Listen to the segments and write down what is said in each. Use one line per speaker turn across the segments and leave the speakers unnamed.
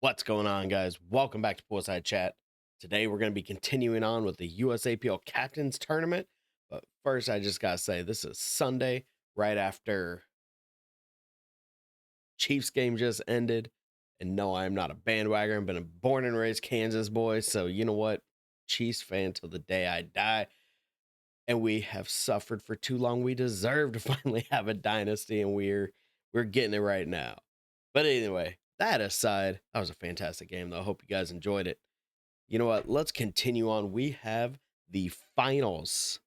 What's going on, guys? Welcome back to Poolside Chat. Today, we're going to be continuing on with the USAPL Captains Tournament. But first, I just got to say, this is Sunday, right after Chiefs game just ended. And no, I am not a bandwagon. I've been a born and raised Kansas boy. So, you know what? Chiefs fan till the day I die. And we have suffered for too long. We deserve to finally have a dynasty, and we're getting it right now. But anyway, that aside, that was a fantastic game, though. I hope you guys enjoyed it. You know what? Let's continue on. We have the finals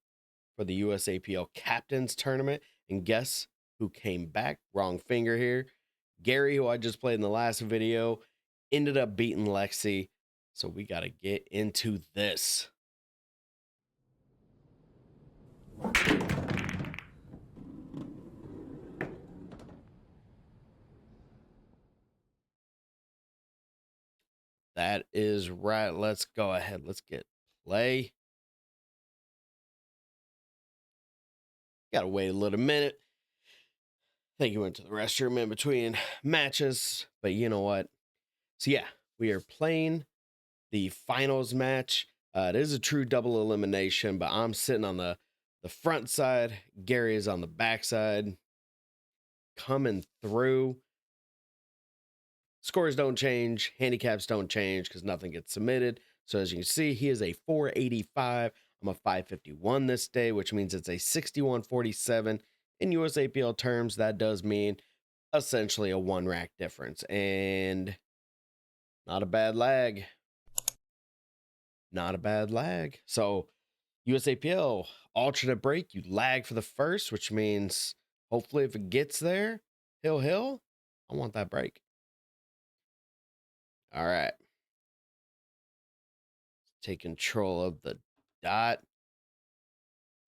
for the USAPL Captains Tournament. And guess who came back? Wrong finger here. Gary, who I just played in the last video, ended up beating Lexi. So we got to get into this. That is right. Let's go ahead. Let's get play. Gotta wait a little minute. I think he went to the restroom in between matches, but you know what? So yeah, we are playing the finals match. It is a true double elimination, but I'm sitting on the front side. Gary is on the back side. Coming through. Scores don't change. Handicaps don't change because nothing gets submitted. So as you can see, he is a 485. I'm a 551 this day, which means it's a 6147. In USAPL terms, that does mean essentially a one rack difference. And not a bad lag. Not a bad lag. So USAPL alternate break, you lag for the first, which means hopefully if it gets there, hill, I want that break. All right. Take control of the dot.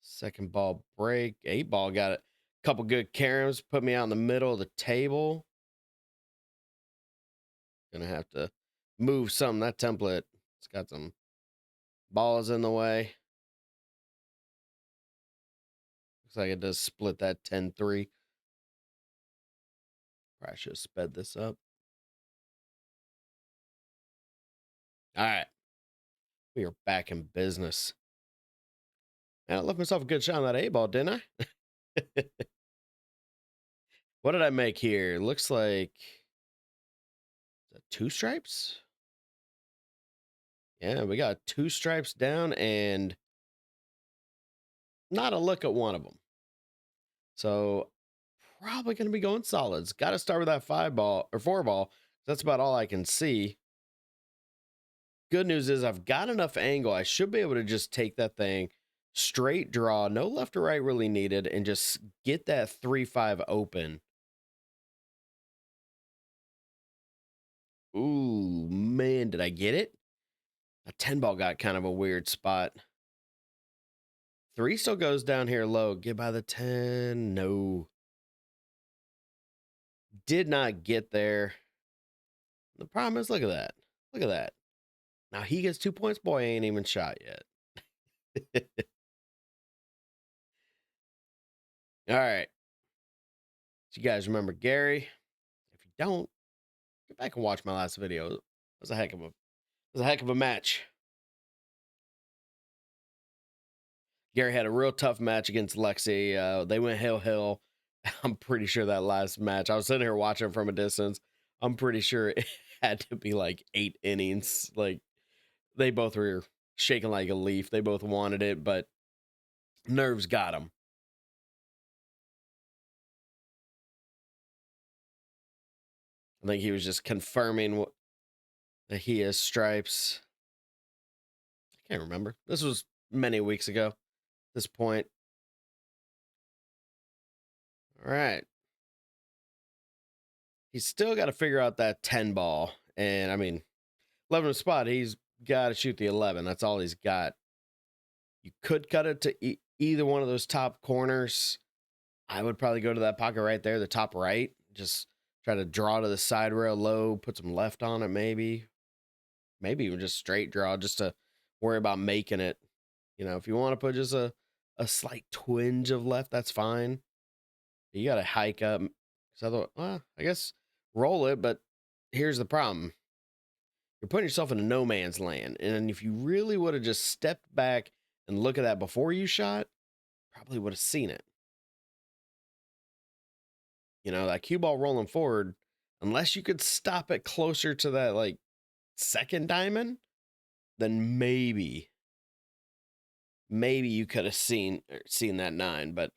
Second ball break. 8-ball got a couple good caroms. Put me out in the middle of the table. Gonna have to move some. That template, it's got some balls in the way. Looks like it does split that 10-3. Probably should have sped this up. All right. We are back in business. And I left myself a good shot on that 8-ball, didn't I? What did I make here? Looks like two stripes. Yeah, we got 2 stripes down and not a look at one of them. So probably going to be going solids. Got to start with that 5-ball or 4-ball. That's about all I can see. Good news is I've got enough angle. I should be able to just take that thing straight draw, no left or right really needed, and just get that 3-5 open. Ooh, man, did I get it? A 10-ball got kind of a weird spot. 3 still goes down here low. Get by the 10. No. Did not get there. The problem is, look at that. Look at that. Now he gets 2 points. Boy, ain't even shot yet. All right. So you guys remember Gary? If you don't, get back and watch my last video. It was a heck of a match. Gary had a real tough match against Lexi. They went hill. I'm pretty sure that last match, I was sitting here watching from a distance. I'm pretty sure it had to be like 8 innings. Like they both were shaking like a leaf. They both wanted it, but nerves got them. I think he was just confirming that he has stripes. I can't remember. This was many weeks ago at this point. All right. He's still got to figure out that 10-ball. And I mean, 11 spot, he's got to shoot the 11. That's all he's got. You could cut it to either one of those top corners. I would probably go to that pocket right there, the top right. Just try to draw to the side rail low, put some left on it maybe. Maybe even just straight draw just to worry about making it. You know, if you want to put just a slight twinge of left, that's fine. You got to hike up. So I thought, well, I guess roll it, but here's the problem. you're putting yourself in a no man's land. And if you really would have just stepped back and look at that before you shot, probably would have seen it. That cue ball rolling forward, unless you could stop it closer to that like second diamond, then maybe you could have seen that 9. But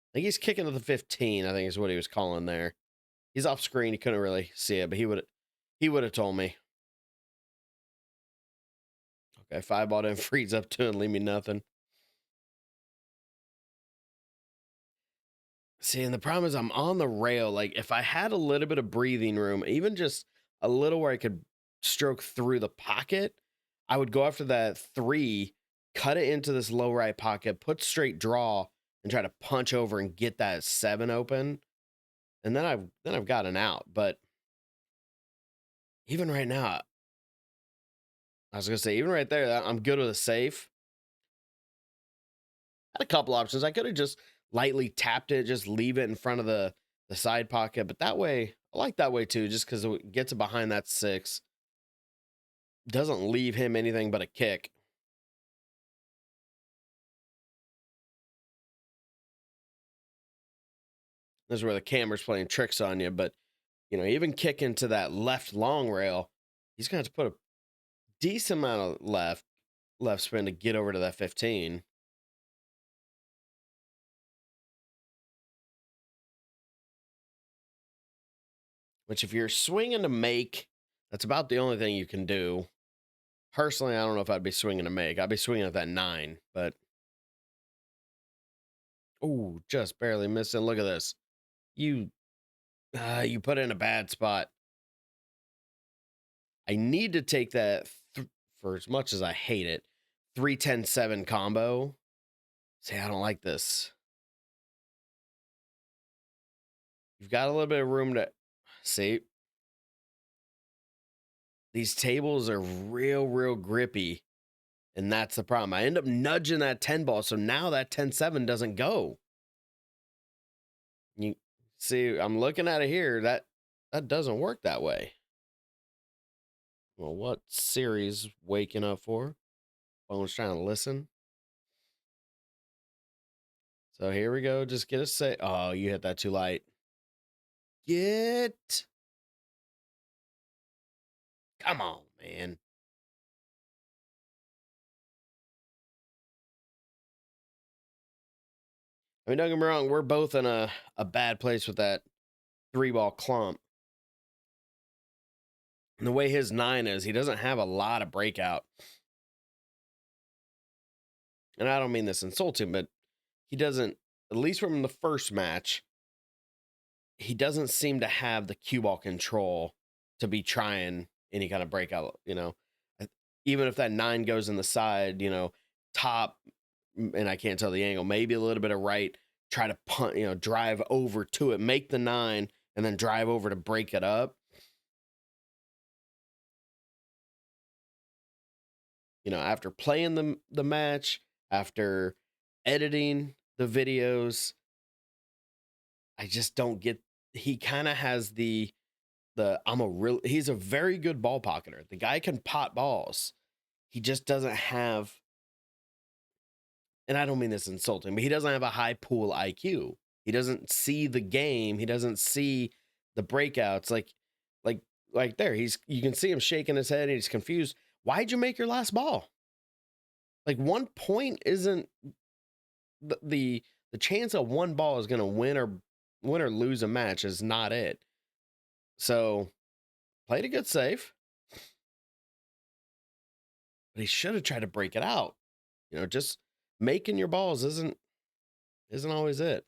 I think he's kicking to the 15, I think is what he was calling there. He's off screen, he couldn't really see it, but he would have told me. Okay, 5 ball didn't freeze up to and leave me nothing. See, and the problem is I'm on the rail. Like, if I had a little bit of breathing room, even just a little where I could stroke through the pocket, I would go after that 3, cut it into this low right pocket, put straight draw, and try to punch over and get that 7 open. And then I've got an out. But even right now, I was gonna say, even right there, I'm good with a safe. Had a couple options. I could have just lightly tapped it, just leave it in front of the side pocket. But that way, I like that way too, just because it gets it behind that 6. Doesn't leave him anything but a kick. This is where the camera's playing tricks on you. But, even kicking to that left long rail, he's going to have to put a decent amount of left spin to get over to that 15. Which, if you're swinging to make, that's about the only thing you can do. Personally, I don't know if I'd be swinging to make. I'd be swinging at that 9, but oh, just barely missing. Look at this. You put it in a bad spot. I need to take that for as much as I hate it. 3-10-7 combo. See, I don't like this. You've got a little bit of room to see. These tables are real grippy. And that's the problem. I end up nudging that 10 ball. So now that 10-7 doesn't go. You see, I'm looking at it here. That doesn't work that way. Well, what series waking up for? Phone's trying to listen. So here we go. Just get a say. Oh, you hit that too light. Come on, man. I mean, don't get me wrong. We're both in a bad place with that 3-ball clump. And the way his 9 is, he doesn't have a lot of breakout. And I don't mean this insulting, but he doesn't, at least from the first match, he doesn't seem to have the cue ball control to be trying any kind of breakout, Even if that 9 goes in the side, top, and I can't tell the angle, maybe a little bit of right, try to punt, drive over to it, make the 9, and then drive over to break it up. After playing the match, after editing the videos, I just don't get. He kind of has he's a very good ball pocketer. The guy can pot balls. He just doesn't have, and I don't mean this insulting, but he doesn't have a high pool IQ. He doesn't see the game. He doesn't see the breakouts. Like there, you can see him shaking his head and he's confused. Why'd you make your last ball? Like 1 point isn't the chance of 1 ball is going to win or lose a match is not it. So played a good save, but he should have tried to break it out. Just making your balls isn't always it.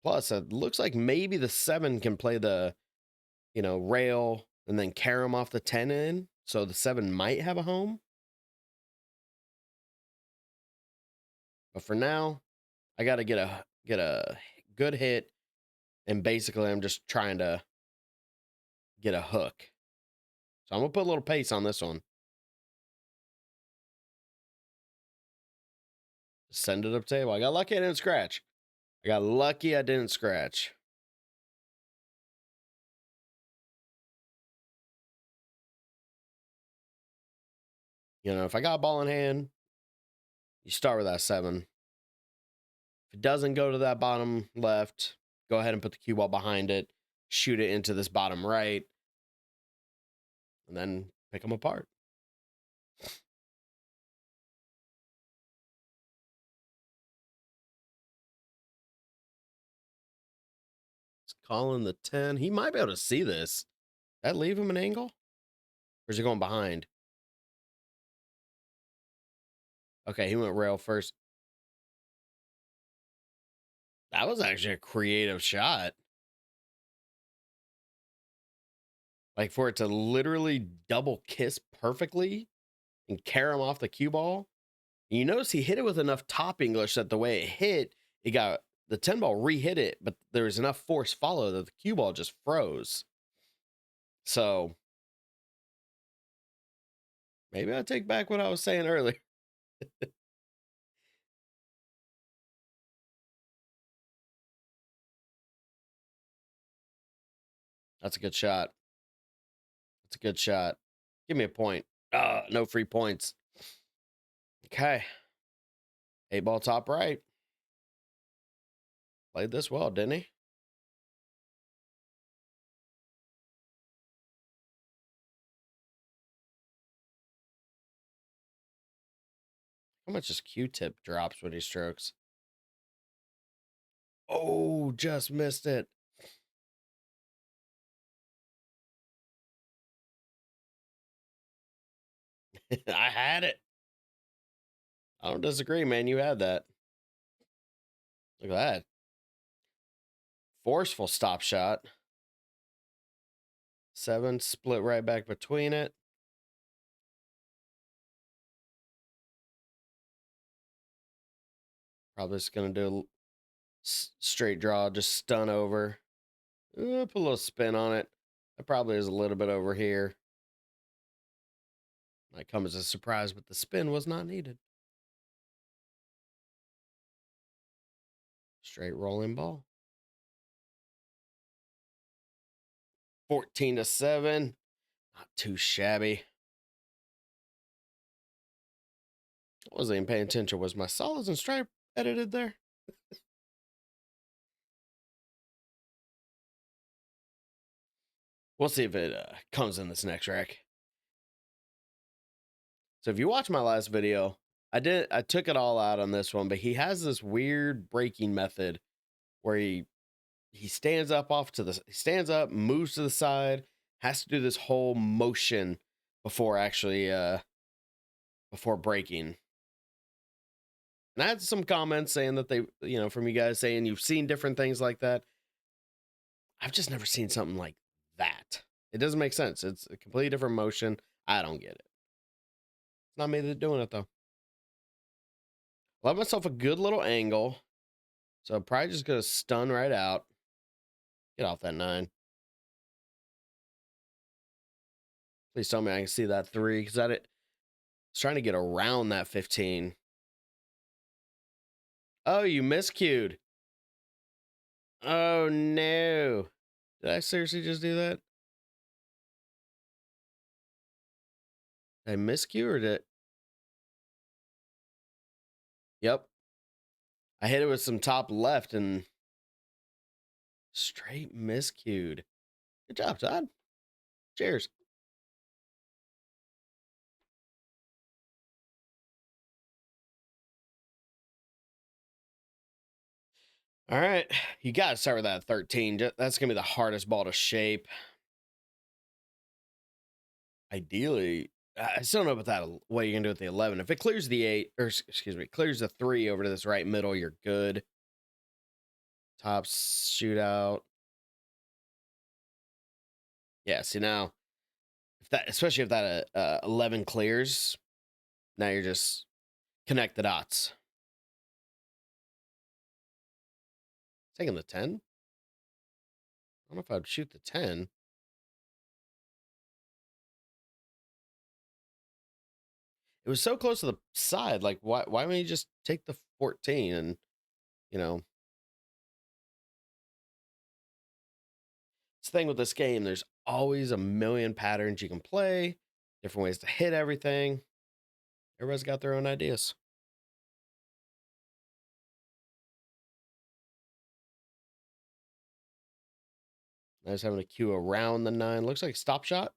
Plus, it looks like maybe the 7 can play the, rail and then carry him off the 10 in. So the 7 might have a home. But for now, I got to get a good hit. And basically, I'm just trying to get a hook. So I'm going to put a little pace on this one. Send it up table. I got lucky I didn't scratch. I got lucky I didn't scratch. You know, if I got a ball in hand, you start with that 7. If it doesn't go to that bottom left, go ahead and put the cue ball behind it, shoot it into this bottom right, and then pick them apart. It's calling the 10. He might be able to see this. That leave him an angle? Or is he going behind? Okay, he went rail first. That was actually a creative shot. Like for it to literally double kiss perfectly and carry him off the cue ball. You notice he hit it with enough top English that the way it hit, it got the 10 ball re-hit it, but there was enough force follow that the cue ball just froze. So maybe I'll take back what I was saying earlier. That's a good shot. That's a good shot. Give me a point. No free points. Okay. 8-ball top right. Played this well, didn't he? How much is Q-tip drops when he strokes? Oh, just missed it. I had it. I don't disagree, man. You had that. Look at that. Forceful stop shot. 7, split right back between it. Probably just going to do a straight draw, just stun over. Put a little spin on it. That probably is a little bit over here. Might come as a surprise, but the spin was not needed. Straight rolling ball. 14-7. Not too shabby. I wasn't even paying attention. Was my solids and stripe edited there? We'll see if it comes in this next rack. So if you watch my last video, I took it all out on this one, but he has this weird breaking method where he stands up moves to the side, has to do this whole motion before actually before breaking. And I had some comments saying that they, from you guys saying you've seen different things like that. I've just never seen something like that. It doesn't make sense. It's a completely different motion. I don't get it. It's not me that's doing it though. Love myself a good little angle. So I'm probably just gonna stun right out. Get off that 9. Please tell me I can see that 3 because I was trying to get around that 15. Oh, you miscued. Oh no. Did I seriously just do that? Did I miscue or did? Yep. I hit it with some top left and straight miscued. Good job, Todd. Cheers. All right. You got to start with that 13. That's going to be the hardest ball to shape. Ideally, I still don't know about that. What you're going to do with the 11. If it clears the 8, or excuse me, clears the 3 over to this right middle, you're good. Top shootout. Yeah, see now, especially if that 11 clears, now you're just connect the dots. Taking the 10. I don't know if I'd shoot the 10. It was so close to the side. Like, why don't you just take the 14 and, you know, it's the thing with this game, there's always a million patterns you can play, different ways to hit everything. Everybody's got their own ideas. I was having a cue around the 9. Looks like stop shot.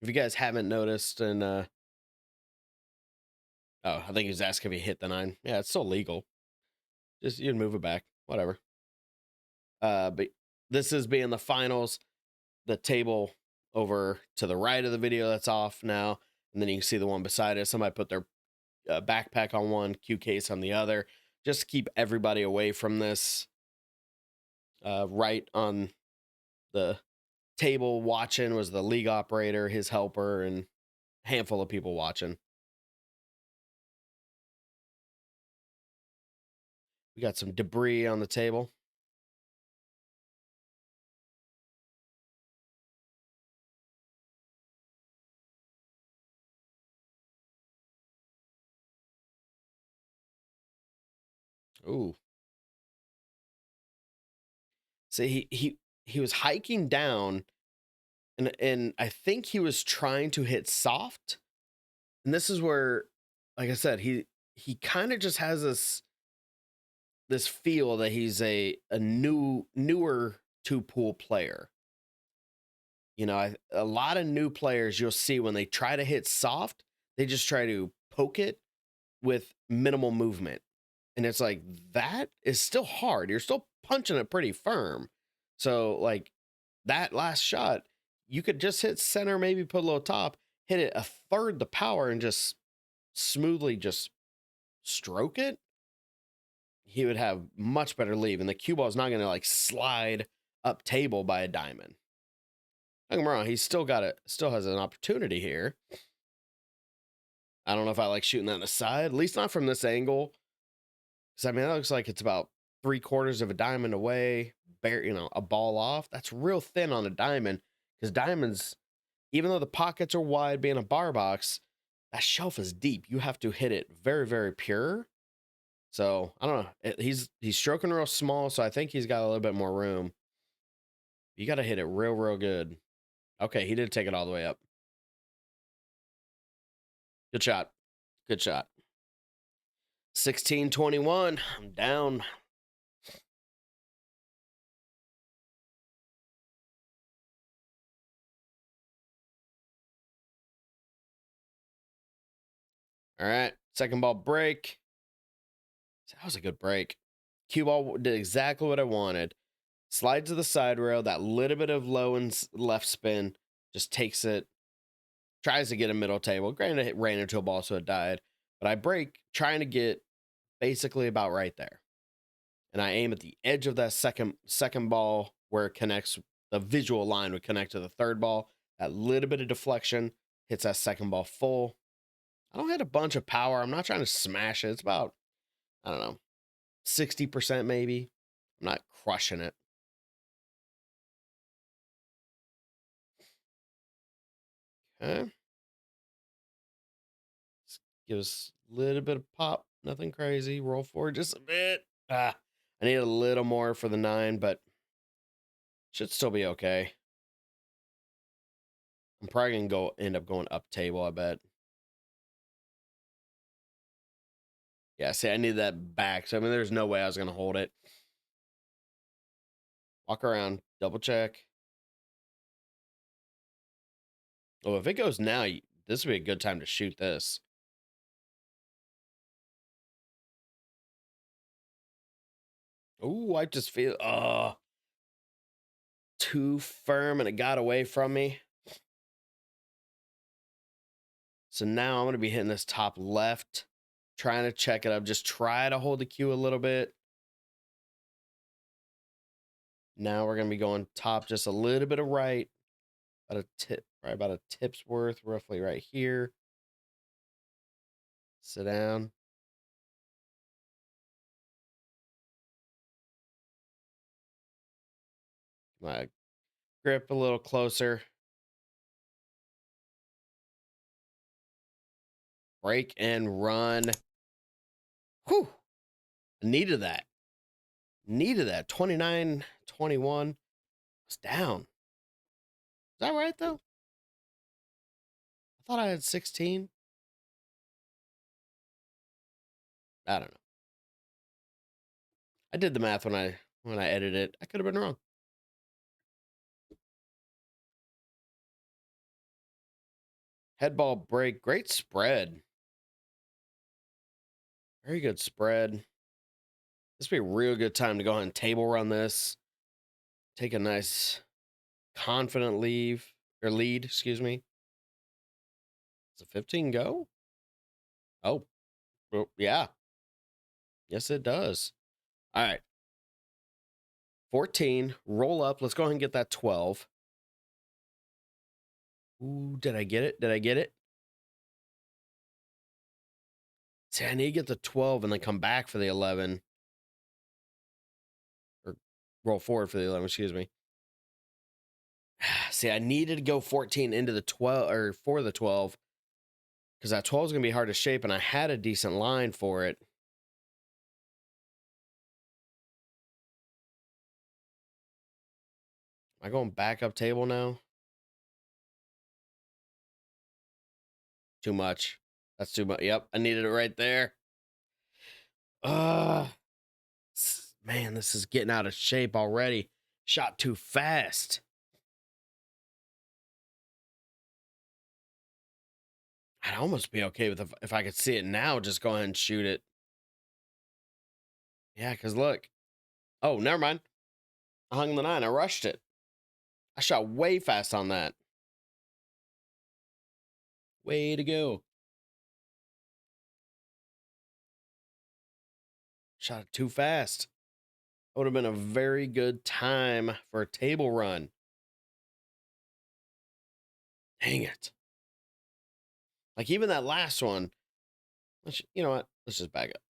If you guys haven't noticed, and oh, I think he was asking if he hit the 9. Yeah, it's still legal. Just you'd move it back, whatever. But this is being the finals. The table over to the right of the video that's off now, and then you can see the one beside it. Somebody put their backpack on one, cue case on the other, just to keep everybody away from this. Right on the table watching was the league operator, his helper, and a handful of people watching. We got some debris on the table. Ooh. See, he was hiking down, and I think he was trying to hit soft. And this is where, like I said, he kind of just has this feel that he's a newer two pool player. You know, a lot of new players you'll see when they try to hit soft, they just try to poke it with minimal movement. And it's like that is still hard. You're still punching it pretty firm. So like that last shot, you could just hit center, maybe put a little top, hit it a third the power and just smoothly just stroke it. He would have much better leave. And the cue ball is not going to like slide up table by a diamond. Don't get me wrong, he's still got it, still has an opportunity here. I don't know if I like shooting that in the side, at least not from this angle. Because I mean, that looks like it's about 3/4 of a diamond away, you know, a ball off. That's real thin on a diamond. Because diamonds, even though the pockets are wide, being a bar box, that shelf is deep. You have to hit it very, very pure. So I don't know. He's stroking real small, so I think he's got a little bit more room. You got to hit it real, real good. Okay, he did take it all the way up. Good shot. Good shot. 16-21. I'm down. All right. Second ball break. That was a good break. Cue ball did exactly what I wanted. Slides to the side rail. That little bit of low and left spin just takes it. Tries to get a middle table. Granted, it ran into a ball, so it died. But I break trying to get basically about right there. And I aim at the edge of that second ball where it connects. The visual line would connect to the third ball. That little bit of deflection hits that second ball full. I don't hit a bunch of power. I'm not trying to smash it. It's about, I don't know, 60% maybe. I'm not crushing it. Okay. Give us a little bit of pop. Nothing crazy. Roll forward just a bit. I need a little more for the 9, but should still be okay. I'm probably going to end up going up table, I bet. Yeah, see, I need that back. So, I mean, there's no way I was going to hold it. Walk around. Double check. Oh, if it goes now, this would be a good time to shoot this. Ooh, I just feel, too firm and it got away from me. So now I'm going to be hitting this top left, trying to check it up. Just try to hold the cue a little bit. Now we're going to be going top just a little bit of right. About a tip, right about a tip's worth, roughly right here. Sit down. My Grip a little closer. Break and run. Whew. Needed that. Needed that. 29-21. Was down. Is that right, though? I thought I had 16. I don't know. I did the math when I edited it. I could have been wrong. Head ball break. Great spread. Very good spread. This would be a real good time to go ahead and table run this. Take a nice confident lead, excuse me. Does a 15 go? Oh, well, yeah. Yes, it does. All right. 14, roll up. Let's go ahead and get that 12. Ooh, did I get it? Did I get it? See, I need to get the 12 and then come back for the 11. Or roll forward for the 11, excuse me. See, I needed to go 14 into the 12 or for the 12 because that 12 is going to be hard to shape, and I had a decent line for it. Am I going back up table now? Too much. That's too much. Yep, I needed it right there. Man, this is getting out of shape already. Shot too fast. I'd almost be okay with if I could see it now, just go ahead and shoot it. Yeah, because look. Oh, never mind. I hung the 9. I rushed it. I shot way fast on that. Way to go. Shot it too fast. That would have been a very good time for a table run. Dang it. Like even that last one. You know what? Let's just back up.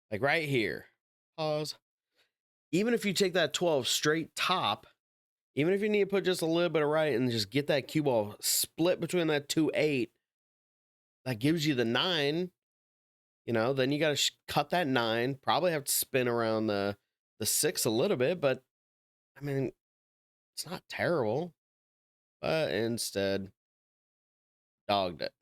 Like right here. Pause. Even if you take that 12 straight top, even if you need to put just a little bit of right and just get that cue ball split between that 2-8, that gives you the 9. You know, then you got to cut that 9. Probably have to spin around the 6 a little bit, but I mean, it's not terrible. But instead, dogged it.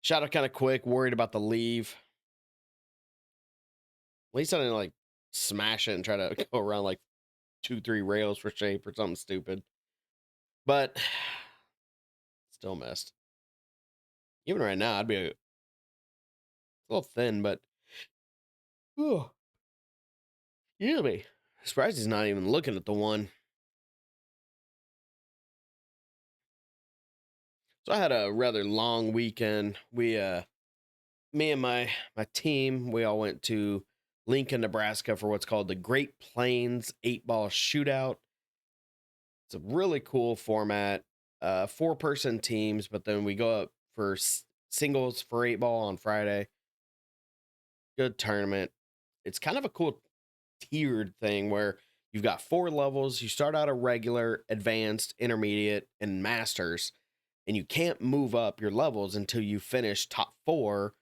Shot it kind of quick, worried about the leave. At least I didn't like smash it and try to go around like 2-3 rails for shape or something stupid. But still missed. Even right now, I'd be a little thin, but oh, excuse me. Surprised he's not even looking at the 1. So I had a rather long weekend. Me and my team, we all went to Lincoln, Nebraska for what's called the Great Plains 8-ball shootout. It's a really cool format. 4-person teams, but then we go up for singles for 8-ball on Friday. Good tournament. It's kind of a cool tiered thing where you've got 4 levels. You start out a regular, advanced, intermediate, and masters, and you can't move up your levels until you finish top 4.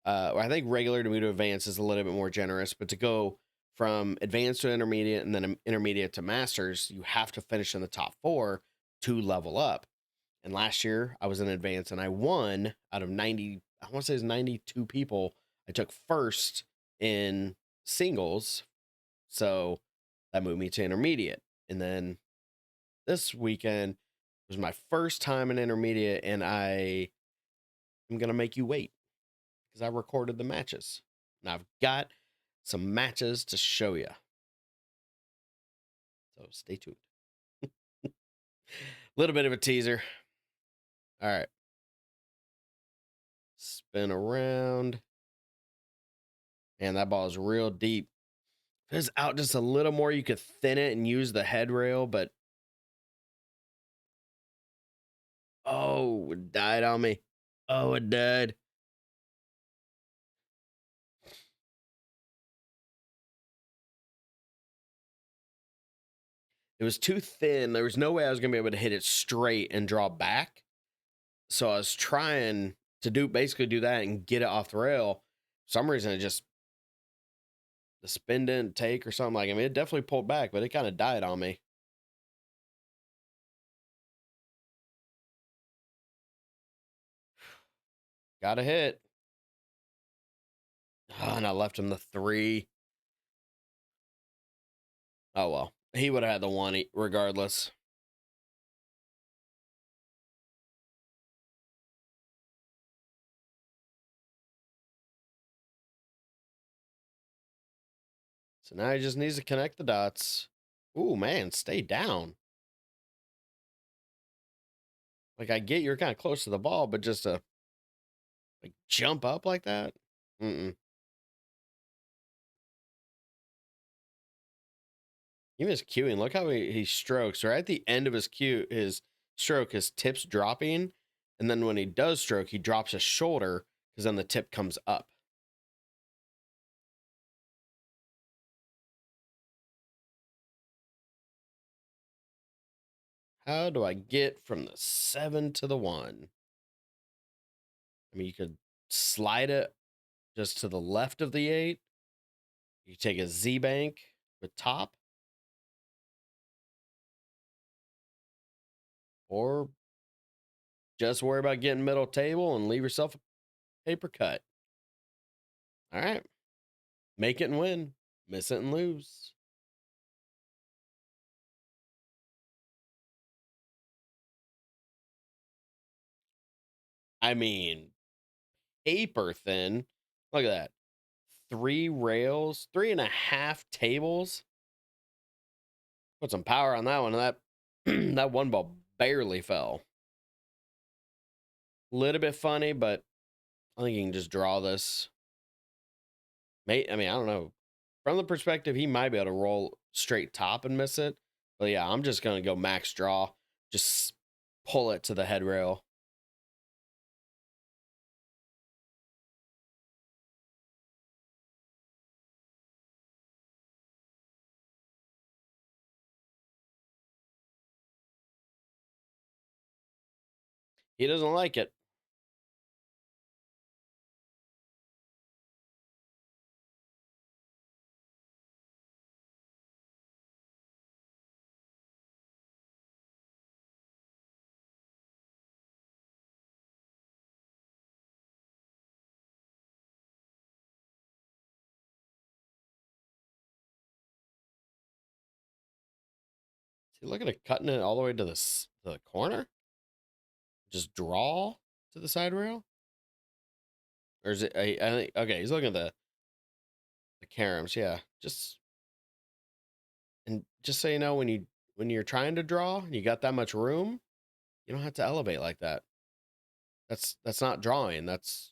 I think regular to move to advanced is a little bit more generous, but to go from advanced to intermediate and then intermediate to masters, you have to finish in the top 4 to level up. And last year I was in advance and I won out of 90, I want to say it's 92 people. I took first in singles. So that moved me to intermediate. And then this weekend was my first time in intermediate, and I'm going to make you wait because I recorded the matches. And I've got some matches to show you. So stay tuned. Little bit of a teaser. All right. Spin around. And that ball is real deep. If it was out just a little more, you could thin it and use the head rail, but oh, it died on me. Oh, it died. It was too thin. There was no way I was gonna be able to hit it straight and draw back. So I was trying to basically do that and get it off the rail. For some reason it just the spin didn't take or something. Like, I mean, it definitely pulled back, but it kind of died on me. Got a hit. Oh, and I left him the 3. Oh well. He would have had the 1 regardless. So now he just needs to connect the dots. Ooh, man, stay down. Like, I get you're kind of close to the ball, but just to like jump up like that? Mm-mm. Even his cueing, look how he strokes. Right at the end of his his stroke, his tip's dropping. And then when he does stroke, he drops his shoulder because then the tip comes up. How do I get from the 7 to the 1? I mean, you could slide it just to the left of the 8. You take a Z bank with top, or just worry about getting middle table and leave yourself a paper cut. All right. Make it and win. Miss it and lose. I mean, paper thin. Look at that. 3 rails, 3.5 tables. Put some power on that one. And that that one ball barely fell. Little bit funny, but I think you can just draw this. I mean, I don't know. From the perspective, he might be able to roll straight top and miss it. But yeah, I'm just going to go max draw. Just pull it to the head rail. He doesn't like it. Is he looking at cutting it all the way to the corner? Just draw to the side rail? Or is it, I think, okay, he's looking at the caroms. Yeah. Just so you know, when you're trying to draw and you got that much room, you don't have to elevate like that. That's not drawing. That's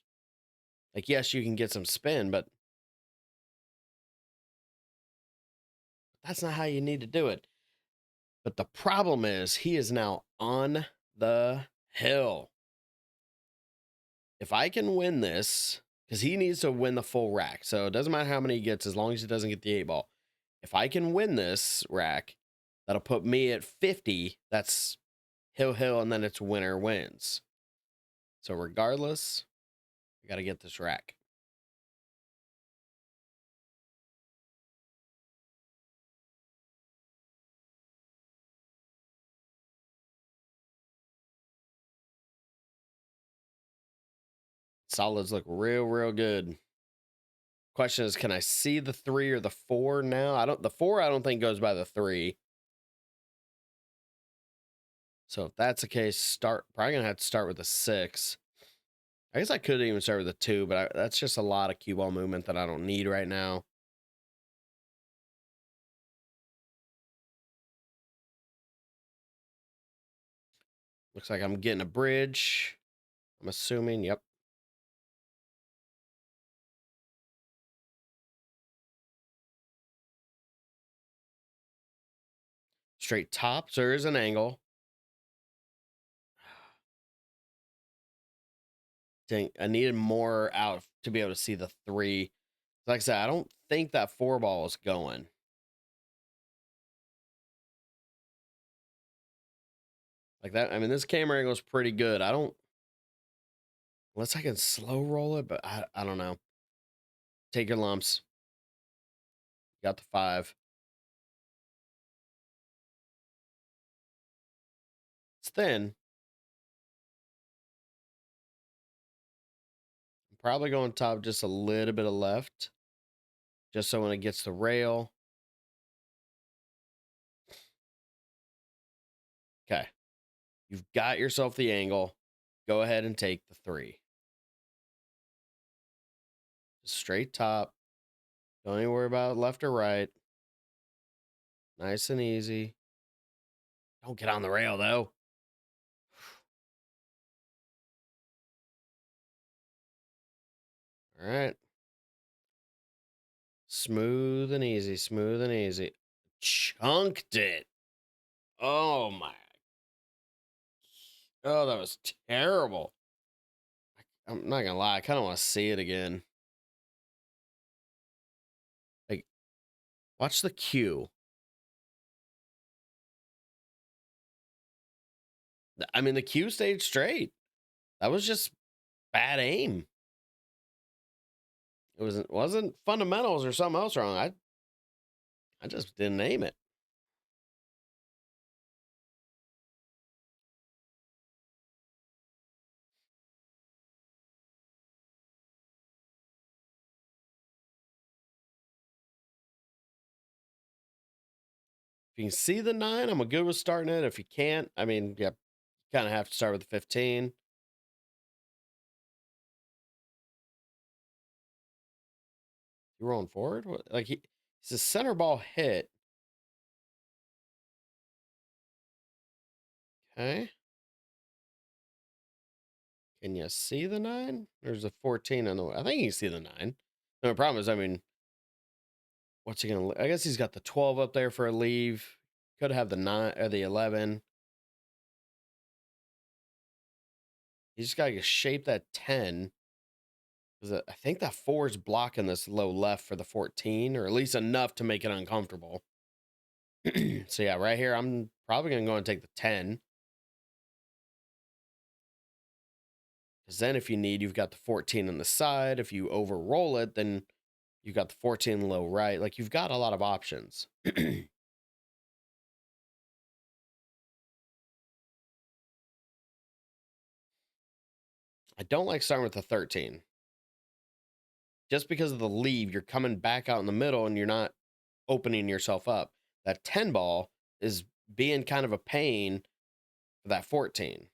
like, yes, you can get some spin, but that's not how you need to do it. But the problem is he is now on the hill. If I can win this, because he needs to win the full rack. So it doesn't matter how many he gets as long as he doesn't get the 8 ball. If I can win this rack, that'll put me at 50. That's hill, and then it's winner wins. So regardless, we got to get this rack. Solids look real good. Question is, can I see the 3 or the 4 now? The 4 I don't think goes by the 3. So if that's the case, probably gonna have to start with the 6. I guess I could even start with the 2, but that's just a lot of cue ball movement that I don't need right now. Looks like I'm getting a bridge. I'm assuming, yep. Straight top, so there's an angle. Dang, I needed more out to be able to see the 3. Like I said, I don't think that 4 ball is going. Like that. I mean, this camera angle is pretty good. I don't, unless I can slow roll it, but I don't know. Take your lumps. Got the 5. It's thin. I'm probably going top just a little bit of left, just so when it gets the rail. Okay. You've got yourself the angle. Go ahead and take the 3. Just straight top. Don't even worry about left or right. Nice and easy. Don't get on the rail, though. All right. Smooth and easy. Smooth and easy. Chunked it. Oh, my. Oh, that was terrible. I'm not going to lie. I kind of want to see it again. Like, watch the cue. I mean, the cue stayed straight. That was just bad aim. It wasn't fundamentals or something else wrong. I just didn't aim it. If you can see the 9, I'm good with starting it. If you can't, I mean, yeah, you kind of have to start with the 15. You rolling forward? Like he's a center ball hit. Okay. Can you see the 9? There's a 14 on the way. I think you can see the 9. No, the problem is, I mean, what's he gonna? I guess he's got the 12 up there for a leave. Could have the 9 or the 11. He's just gotta shape that 10. Because I think that 4 is blocking this low left for the 14, or at least enough to make it uncomfortable. So yeah, right here, I'm probably gonna go and take the 10. Because then if you need, you've got the 14 on the side. If you over roll it, then you've got the 14 low right. Like you've got a lot of options. I don't like starting with the 13. Just because of the leave, you're coming back out in the middle and you're not opening yourself up. That 10 ball is being kind of a pain for that 14.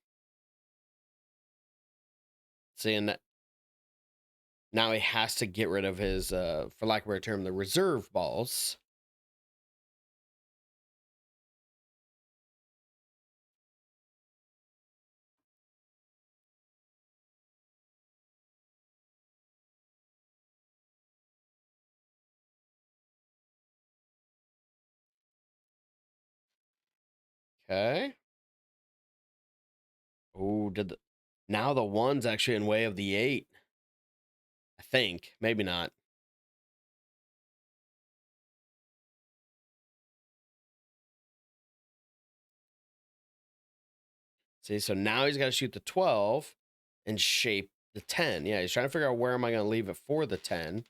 Seeing that now he has to get rid of his, for lack of a better term, the reserve balls. Okay. Oh, now the 1's actually in way of the 8. I think. Maybe not. See, so now he's got to shoot the 12 and shape the 10. Yeah, he's trying to figure out where am I going to leave it for the 10.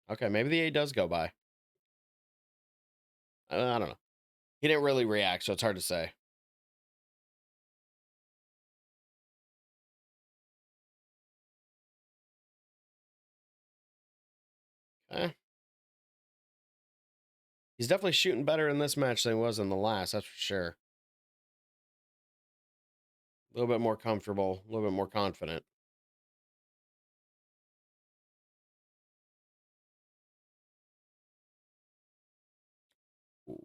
Okay, maybe the 8 does go by. I don't know. He didn't really react, so it's hard to say. Okay. He's definitely shooting better in this match than he was in the last, that's for sure. A little bit more comfortable, a little bit more confident. Ooh,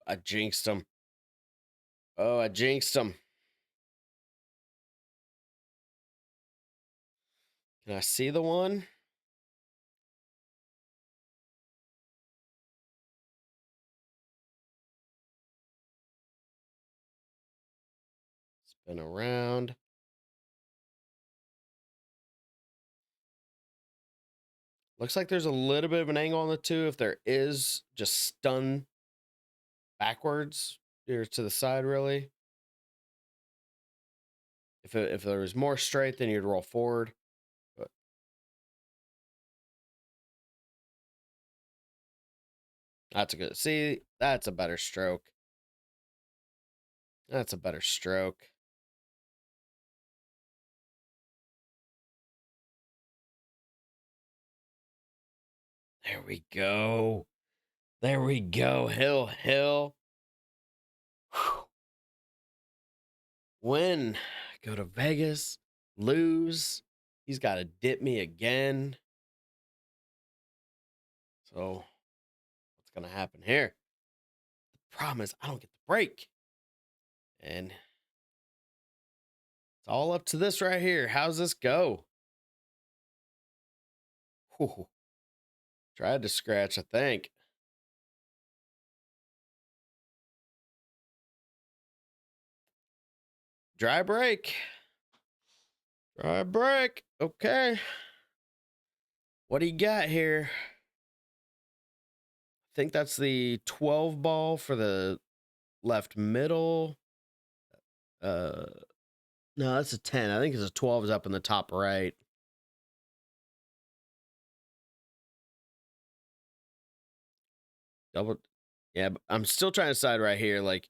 I jinxed him. Oh, I jinxed him. Can I see the 1? Spin around. Looks like there's a little bit of an angle on the 2. If there is, just stun backwards. Steer to the side, really. If there was more straight, then you'd roll forward. But that's a good. See, that's a better stroke. That's a better stroke. There we go. There we go. Hill, hill. Whew. Win. Go to Vegas. Lose. He's got to dip me again. So, what's going to happen here? The problem is, I don't get the break. And it's all up to this right here. How's this go? Whew. Tried to scratch, I think. Dry break. Dry break. Okay. What do you got here? I think that's the 12 ball for the left middle. No, that's a 10. I think it's a 12 is up in the top right. Double. Yeah, but I'm still trying to decide right here, like,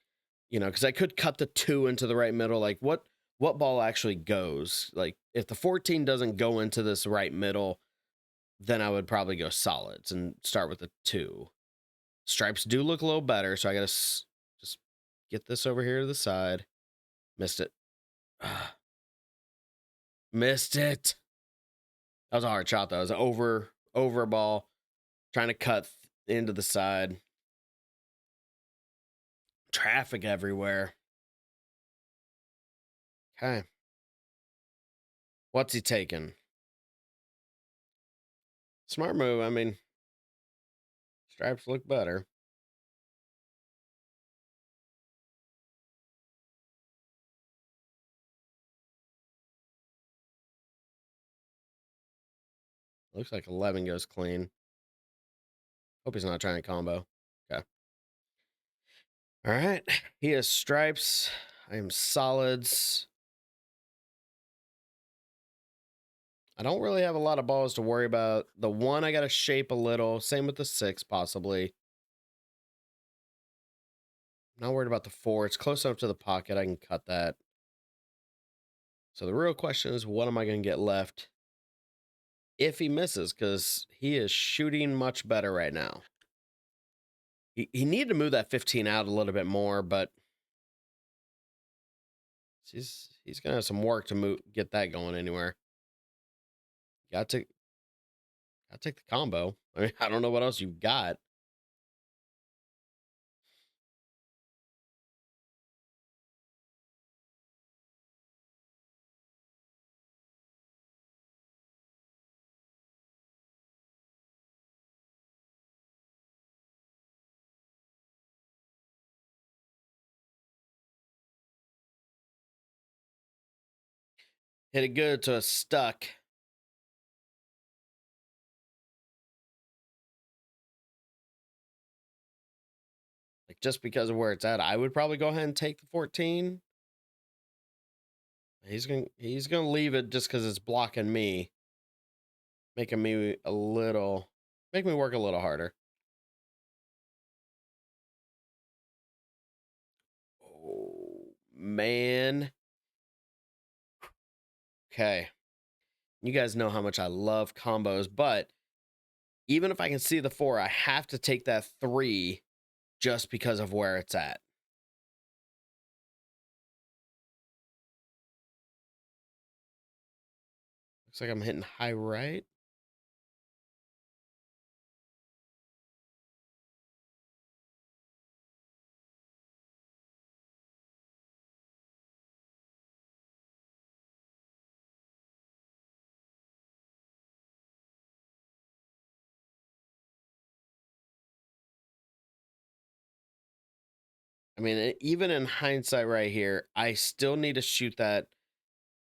because I could cut the 2 into the right middle. Like, what ball actually goes? Like, if the 14 doesn't go into this right middle, then I would probably go solids and start with the 2. Stripes do look a little better, so I gotta just get this over here to the side. Missed it. Missed it. That was a hard shot, though. It was an over ball. Trying to cut into the side. Traffic everywhere. Okay. What's he taking? Smart move. I mean, stripes look better. Looks like 11 goes clean. Hope he's not trying to combo. Okay. All right. He has stripes. I am solids. I don't really have a lot of balls to worry about. The 1 I got to shape a little. Same with the 6, possibly. Not worried about the 4. It's close enough to the pocket. I can cut that. So the real question is, what am I going to get left if he misses? Because he is shooting much better right now. He needed to move that 15 out a little bit more, but he's going to have some work to get that going anywhere. Got to take the combo. I mean, I don't know what else you've got. Hit it good to a stuck. Like, just because of where it's at, I would probably go ahead and take the 14. He's gonna leave it just because it's blocking me, making me make me work a little harder. Oh man. Okay. You guys know how much I love combos, but even if I can see the 4, I have to take that 3 just because of where it's at. Looks like I'm hitting high right. I mean, even in hindsight right here, I still need to shoot that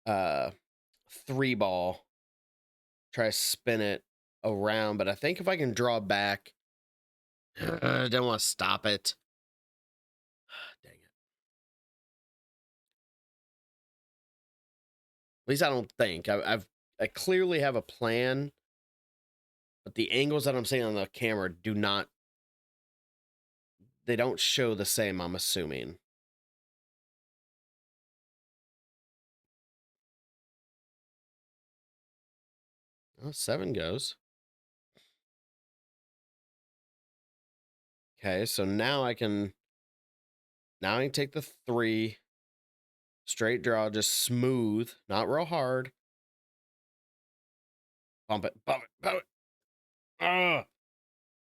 3 ball. Try to spin it around, but I think if I can draw back, I don't want to stop it. Dang it. least I don't think. I clearly have a plan, but the angles that I'm seeing on the camera do not, they don't show the same, I'm assuming. Oh, 7 goes. Okay, so now I can take the 3, straight draw, just smooth, not real hard. Bump it, bump it, bump it. Ah,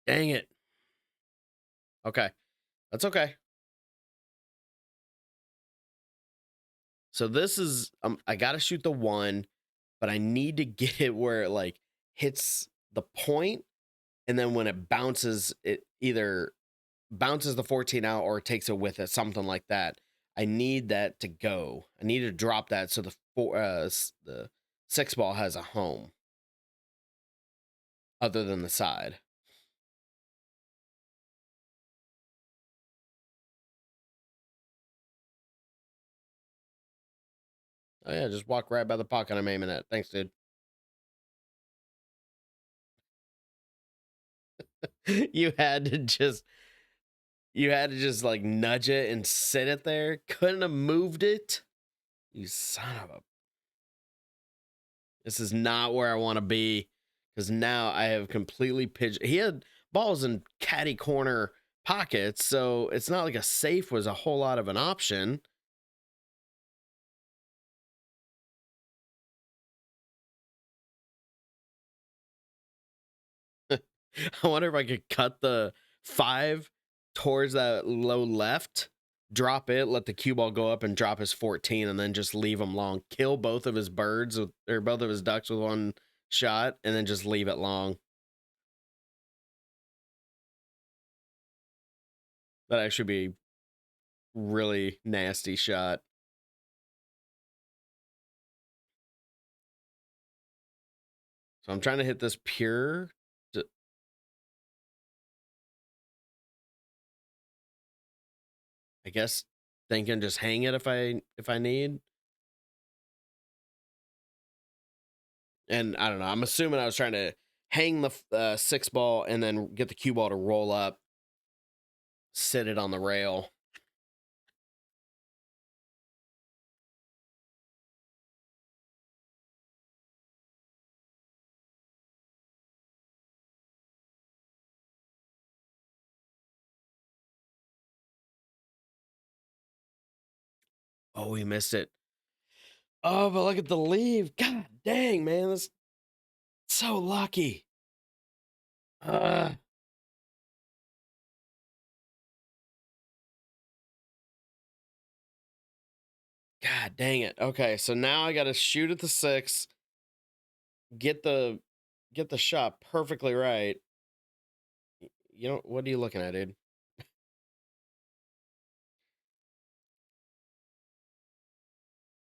dang it. Okay, that's okay. So this is, I gotta shoot the 1, but I need to get it where it like hits the point, and then when it bounces, it either bounces the 14 out or it takes it with it, something like that. I need that to go. I need to drop that so the 6 ball has a home other than the side. Oh yeah, just walk right by the pocket I'm aiming at. Thanks, dude. you had to just you had to just like nudge it and sit it there. Couldn't have moved it. You son of a. This is not where I want to be because now I have completely pitched. He had balls in caddy corner pockets, so it's not like a safe was a whole lot of an option. I wonder if I could cut the 5 towards that low left, drop it, let the cue ball go up and drop his 14, and then just leave him long. Kill both of his birds with, or both of his ducks with 1 shot, and then just leave it long. That actually be really nasty shot. So I'm trying to hit this pure. I guess thinking just hang it if I need. And I don't know. I'm assuming I was trying to hang the 6 ball and then get the cue ball to roll up, sit it on the rail. Oh, he missed it. Oh, but look at the leave. God dang, man. That's so lucky. Uh, God dang it. Okay, so now I got to shoot at the 6, get the shot perfectly right. You know, what are you looking at, dude?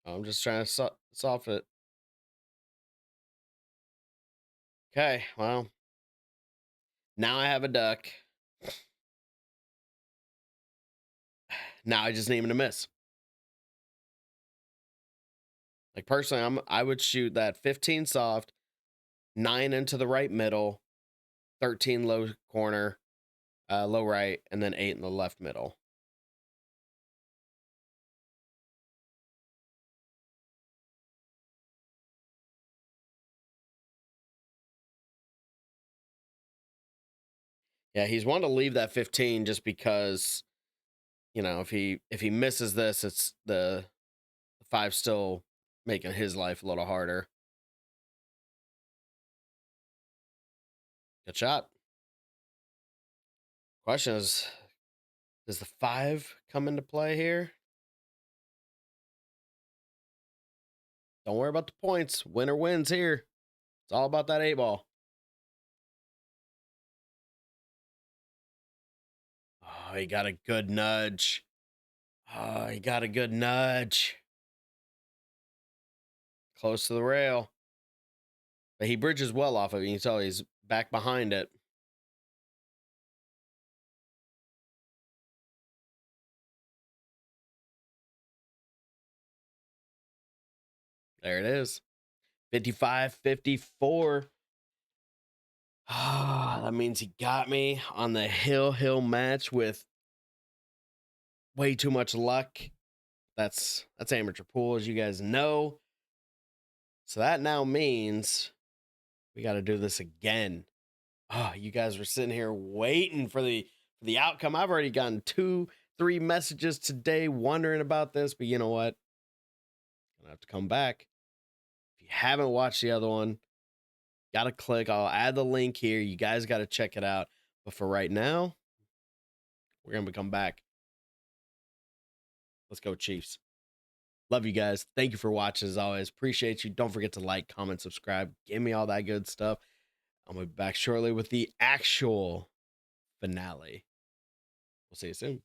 I'm just trying to soften it. Okay, well, now I have a duck. Now I just need him to miss. Like personally, I would shoot that 15 soft, 9 into the right middle, 13 low corner, low right, and then 8 in the left middle. Yeah, he's wanting to leave that 15 just because, you know, if he misses this, it's the 5 still making his life a little harder. Good shot. Question is, does the 5 come into play here? Don't worry about the points. Winner wins here. It's all about that 8 ball. Oh, he got a good nudge. Oh, he got a good nudge. Close to the rail. But he bridges well off of it. You can tell he's back behind it. There it is. 55-54. Ah, that means he got me on the Hill match with way too much luck. That's amateur pool, as you guys know. So that now means we got to do this again. Oh, you guys were sitting here waiting for the outcome. I've already gotten 2-3 messages today wondering about this, but you know what? I'm gonna have to come back. If you haven't watched the other one, gotta click. I'll add the link here. You guys gotta check it out. But for right now, we're gonna come back. Let's go, Chiefs. Love you guys. Thank you for watching as always. Appreciate you. Don't forget to like, comment, subscribe. Give me all that good stuff. I'm gonna be back shortly with the actual finale. We'll see you soon.